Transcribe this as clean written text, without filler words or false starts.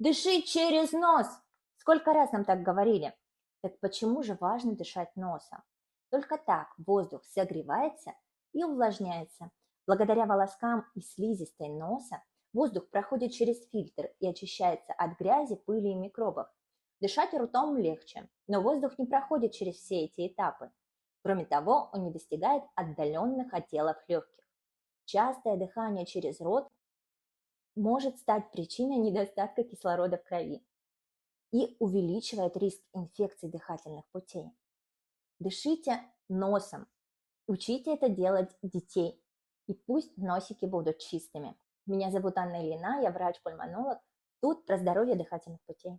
Дыши через нос! Сколько раз нам так говорили? Так почему же важно дышать носом? Только так воздух согревается и увлажняется. Благодаря волоскам и слизистой носа воздух проходит через фильтр и очищается от грязи, пыли и микробов. Дышать ртом легче, но воздух не проходит через все эти этапы. Кроме того, он не достигает отдаленных отделов легких. Частое дыхание через рот может стать причиной недостатка кислорода в крови и увеличивает риск инфекций дыхательных путей. Дышите носом. Учите это делать детей. И пусть носики будут чистыми. Меня зовут Анна Ильина, я врач-пульмонолог. Тут про здоровье дыхательных путей.